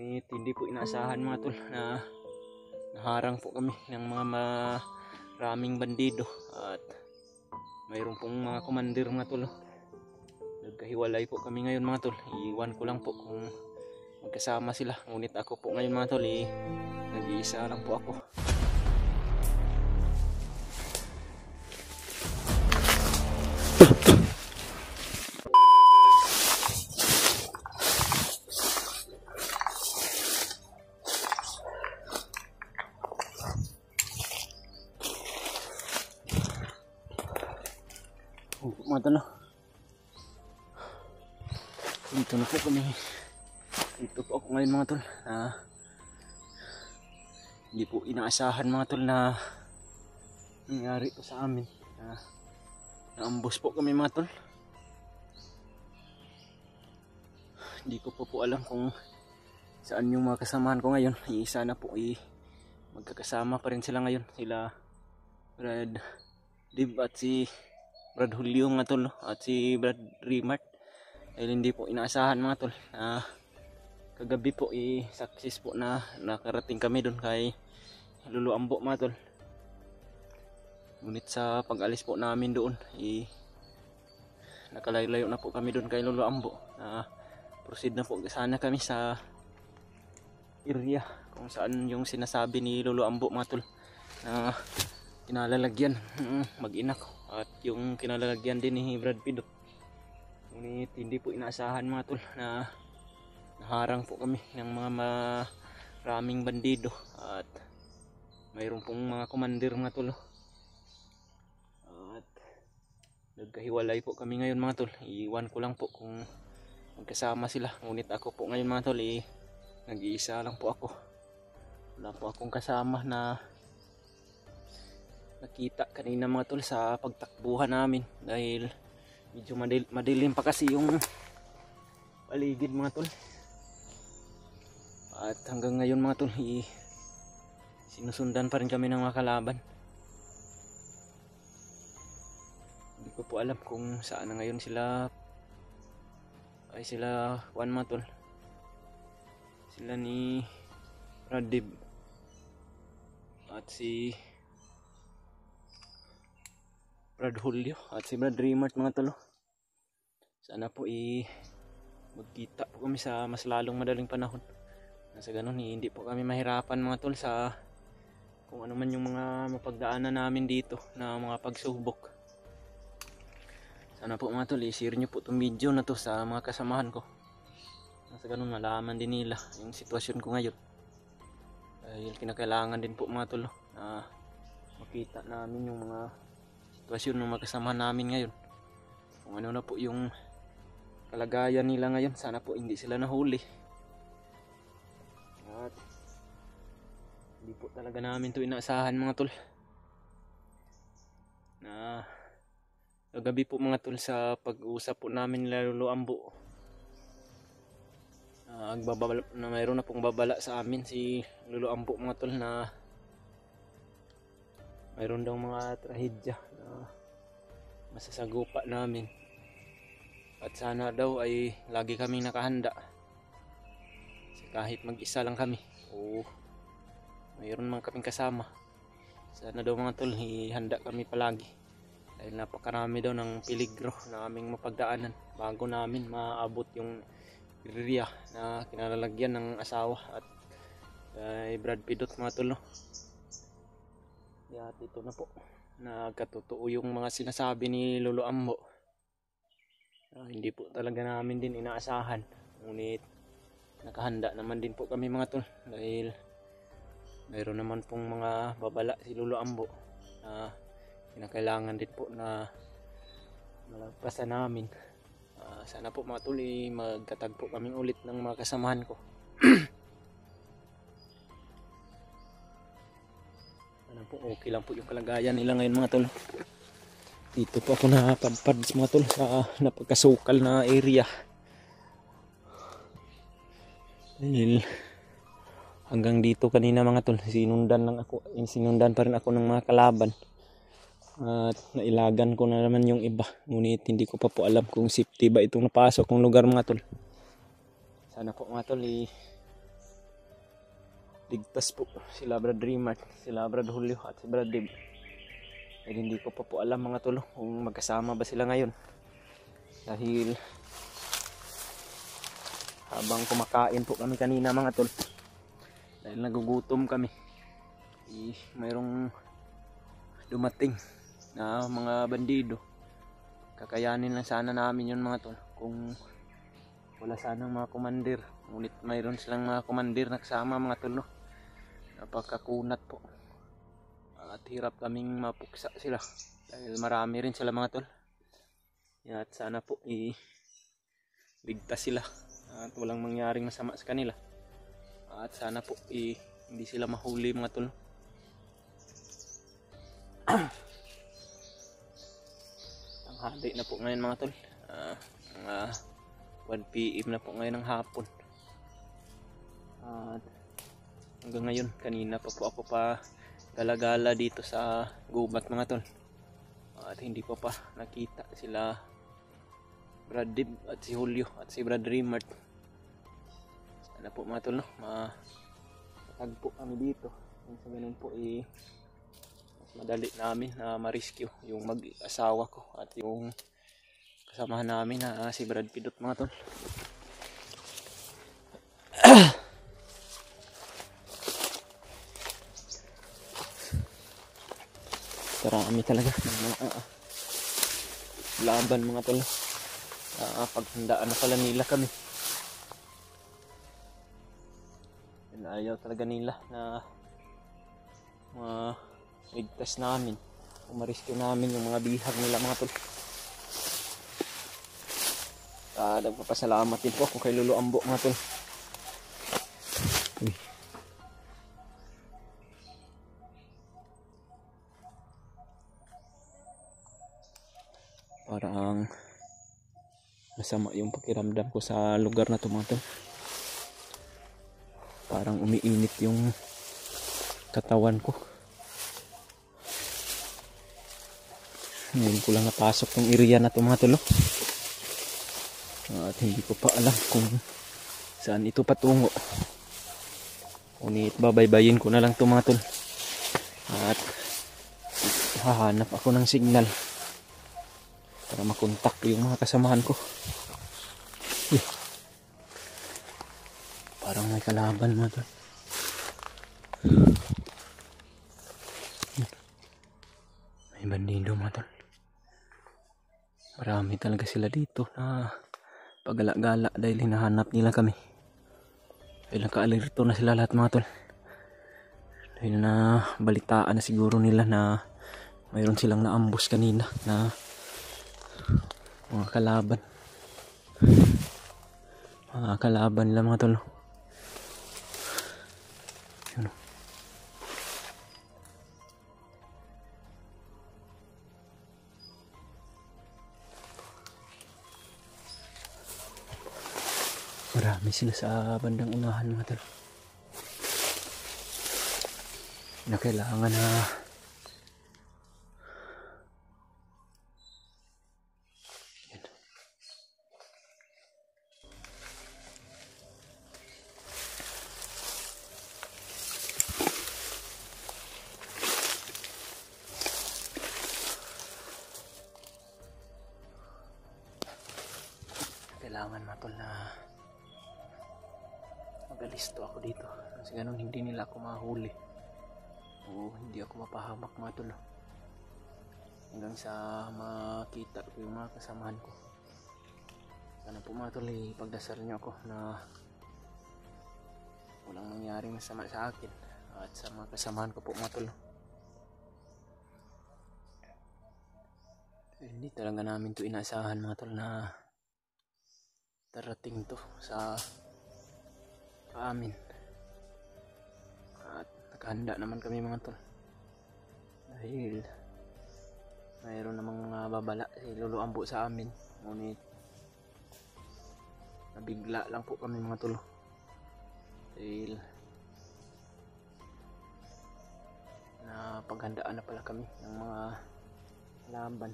Ngunit hindi po inaasahan mga tol na naharang po kami ng mga maraming bandido at mayroon pong mga komandir mga tol. Nagkahiwalay po kami ngayon mga tol. Iwan ko lang po kung magkasama sila. Ngunit ako po ngayon mga tol, nag-iisa lang po ako. Mga tol, dito na po kami. Dito po ako ngayon mga tol. Hindi po inaasahan mga tol na nangyari po sa amin. Naambos po kami mga tol. Hindi ko po alam kung saan yung mga kasamahan ko ngayon. Sana po magkakasama pa rin sila ngayon. Sila Brad Dib at si Brad Julio mga tol, at si Brad Rimart. Dahil hindi po inaasahan mga tol. Kagabi po success po na nakarating kami doon kay Lolo Ambo mga tol. Ngunit sa pag-alis po namin doon, nakalayo na po kami doon kay Lolo Ambo. Proceed na po sana kami sa area kung saan yung sinasabi ni Lolo Ambo mga tol na kinalalagyan mag-ina ko at yung kinalalagyan din ni Brad Pidot. Ngunit hindi po inaasahan mga tol na naharang po kami ng mga maraming bandido at mayroon pong mga komandir mga tol. At nagkahiwalay po kami ngayon mga tol. Iwan ko lang po kung magkasama sila. Ngunit ako po ngayon mga tol, nag-iisa lang po ako. Wala po akong kasama na nakita kanina mga tol sa pagtakbuhan namin dahil medyo madilim pa kasi yung paligid mga tol. At hanggang ngayon mga tol, sinusundan pa rin kami ng mga kalaban. Hindi ko po alam kung saan na ngayon sila Juan mga tol. Sila ni Radib at si Brad Julio at si Brad Rimart mga tol. Sana po magkita po kami sa mas lalong madaling panahon. Nasa ganun hindi po kami mahirapan mga tol sa kung ano man yung mga mapagdaanan namin dito na mga pagsubok. Sana po mga tol, i-share nyo po itong video na to sa mga kasamahan ko. Nasa ganun malaman din nila yung sitwasyon ko ngayon. Dahil kinakailangan din po mga tol na makita namin yung mga sitwasyon ng mga kasamahan namin ngayon. Kung ano na po yung kalagayan nila ngayon. Sana po hindi sila nahuli. At hindi po talaga namin to inaasahan mga tol. Na kagabi po mga tol sa pag-uusap po namin nila Lolo Ambo, na mayroon na pong babala sa amin si Lolo Ambo mga tol na mayroon daw mga trahedya na masasagupa namin. At sana daw ay lagi kaming nakahanda. Kasi kahit mag-isa lang kami o mayroon man kaming kasama, sana daw mga tol ihanda kami palagi. Dahil napakarami daw ng peligro na aming mapagdaanan bago namin maabot yung area na kinalalagyan ng asawa at Brad Pidot mga tol. At ito na po, nagkatotoo yung mga sinasabi ni Lolo Ambo. Hindi po talaga namin din inaasahan. Ngunit nakahanda naman din po kami mga tol. Dahil mayroon naman pong mga babala si Lolo Ambo na kinakailangan din po na malagpasan namin. Sana po mga tol, magkatagpo kaming ulit ng mga kasamahan ko. Sana po okay lang po yung kalagayan nila ngayon mga tol. Dito po ako napadpad mga tol sa napagkasukal na area. Dahil hanggang dito kanina mga tol, sinundan pa rin ako ng mga kalaban. At nailagan ko na naman yung iba. Ngunit hindi ko pa po alam kung safety ba itong napasok ng lugar mga tol. Sana po mga tol, ligtas po sila Brad Rimart, sila Brad Julio at si Brad Dib. Ay hindi ko pa po alam mga tol kung magkasama ba sila ngayon, dahil habang kumakain po kami kanina mga tol, dahil nagugutom kami, mayroong dumating na mga bandido. Kakayanin lang sana namin yun mga tol kung wala sanang mga komandir. Ngunit mayroon silang mga komandir na kasama mga tol, no? Napakakunat po at hirap kaming mapuksa sila dahil marami rin sila mga tol. At sana po ligtas sila at walang mangyaring masama sa kanila, at sana po hindi sila mahuli mga tol. Tanghali na po ngayon mga tol, mga 1 PM na po ngayon ng hapon. At hanggang ngayon, kanina pa po ako pa galagala dito sa gubat mga tol, at hindi pa nakita sila Brad Dib at si Julio at si Brad Rimart. Sana po mga tol, no, matagpo kami dito. Sa ganun po mas madali namin na ma-rescue yung mag-asawa ko at yung kasamahan namin na si Brad Pidot mga tol. Karami talaga laban mga tol. Paghandaan na pala nila kami. Ayaw talaga nila na ligtas namin o ma-rescue namin yung mga bihag nila mga tol. Nagpapasalamat din po ako kay Lolo Ambo mga tol. Parang masama yung pakiramdam ko sa lugar na to mga tol. Parang umiinit yung katawan ko. Ngayon ko lang napasok tong area na to mga tol. At hindi ko pa alam kung saan ito patungo. Ngunit babaybayin ko na lang to mga tol. At hahanap ako ng signal para makontak yung mga kasamahan ko. Parang may kalaban mga tol. May bandido mga tol. Marami talaga sila dito na pagala-gala dahil hinahanap nila kami. Dahil naka-alerto na sila lahat mga tol. Dahil na balitaan na siguro nila na mayroon silang naambus kanina na mga kalaban. Mga kalaban nila mga tol. Yun. Marami sila sa bandang unahan mga tol. Na kailangan na mga tol na magalisto ako dito kasi ganun hindi nila ako mahuli o hindi ako mapahamak mga tol, hanggang sa makita ko yung mga kasamahan ko. Sana po mga tol, ipagdasal nyo ako na walang mangyaring masama sa akin at sa mga kasamahan ko po mga tol. Hindi talaga namin to inaasahan mga tol na darating to sa amin. At nakahanda naman kami mga tol. Dahil mayroon namang mga babala si Lolo Ambo sa amin. Ngunit nabigla lang po kami mga tol. Dahil napaghandaan na pala kami ng mga laban.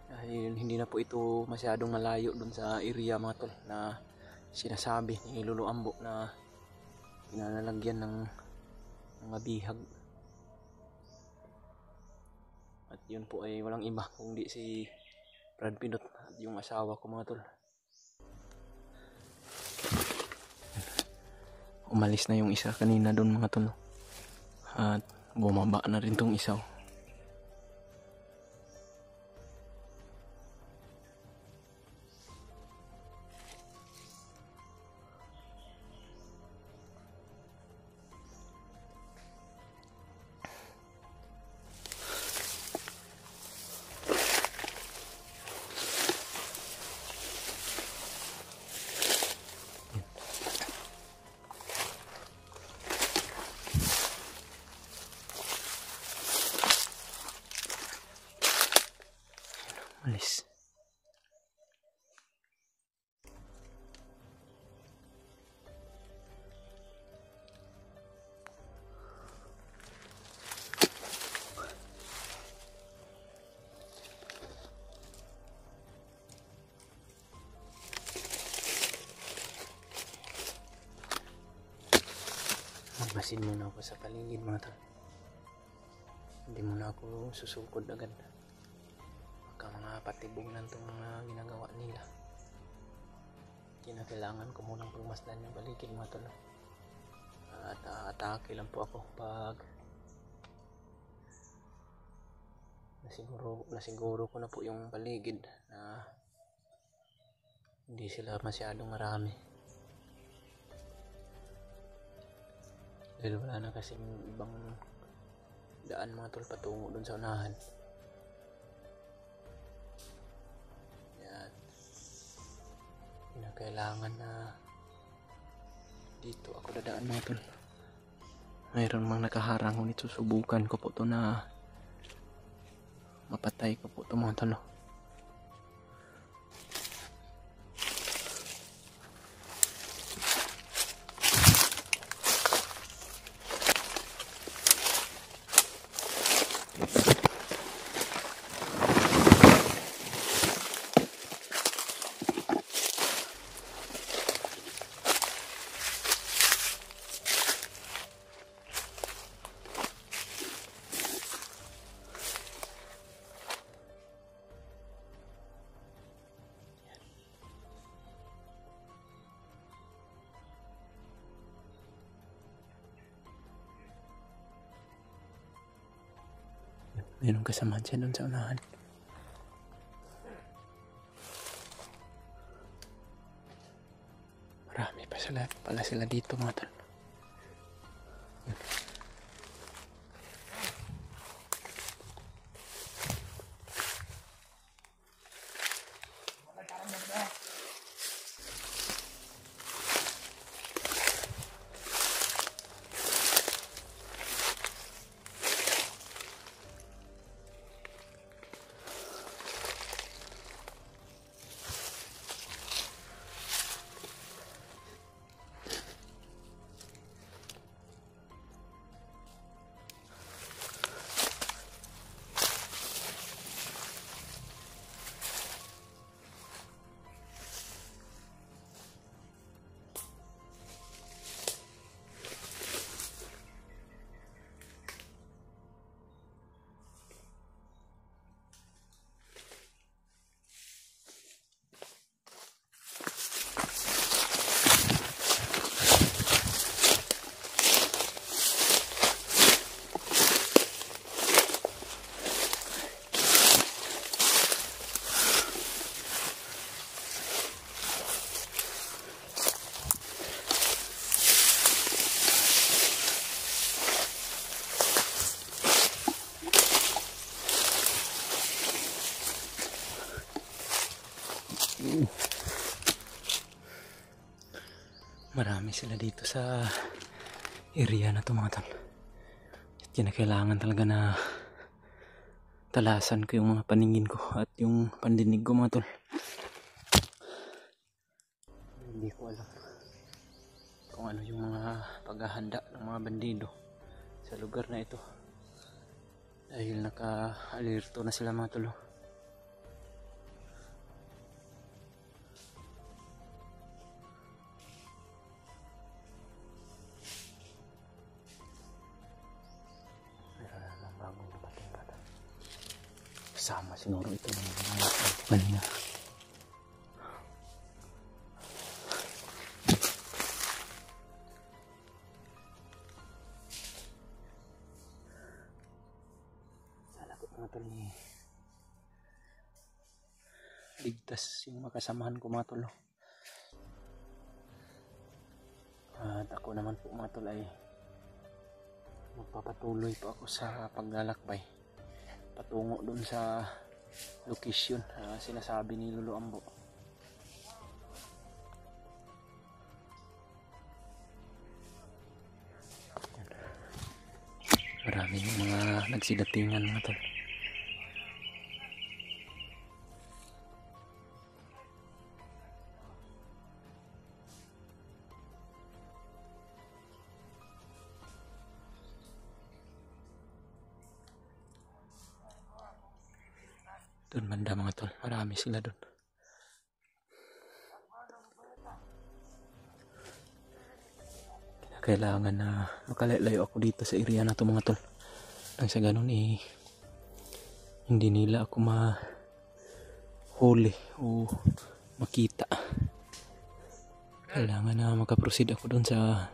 Dahil hindi na po ito masyadong malayo dun sa area mga tol na sinasabi ni Lolo Ambo na Pinalalagyan ng mga bihag. At yun po ay walang iba kundi si Brad Pinot at yung asawa ko mga tol. Umalis na yung isa kanina doon mga tol. At bumaba na rin tong isa. Alis. Magmasin muna ako sa paligid mga tol. Hindi muna ako susukod agad. Baka mga patibunan itong mga ginagawa nila. Kinakailangan ko munang pagmasdan yung paligid mga tol. At atake lang po ako pag nasiguro ko na po yung paligid na hindi sila masyadong marami. Dahil wala na kasing ibang daan mga tol patungo dun sa unahan. Yan. Kailangan na dito ako dadaan mga tol. Mayroon mang nakaharang, ngunit susubukan ko po to na mapatay ko po to mga tol. Mayroong kasamaan siya doon sa unahan. Marami pala sila dito mga tol. Marami sila dito sa area na to mga tol. At kinakailangan talaga na talasan ko yung mga paningin ko at yung pandinig ko mga tol. Hindi ko alam kung ano yung mga paghahanda ng mga bandido sa lugar na ito. Dahil naka-alerto na sila mga tol. kasama siguro ito ng mga kanina. Mga tol ni ligtas yung makasamahan ko mga tol. At ako naman po mga tol ay magpapatuloy po ako sa paglalakbay patungo dun sa location sinasabi ni Lolo Ambo. Maraming mga nagsidatingan mga tol. Doon banda mga tol, marami sila doon. Kailangan na makalayo ako dito sa area na to mga tol. Nang sa ganun hindi nila ako mahuli o makita. Kailangan na makaproceed ako doon sa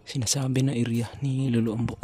sinasabi na area ni Lolo Ambo.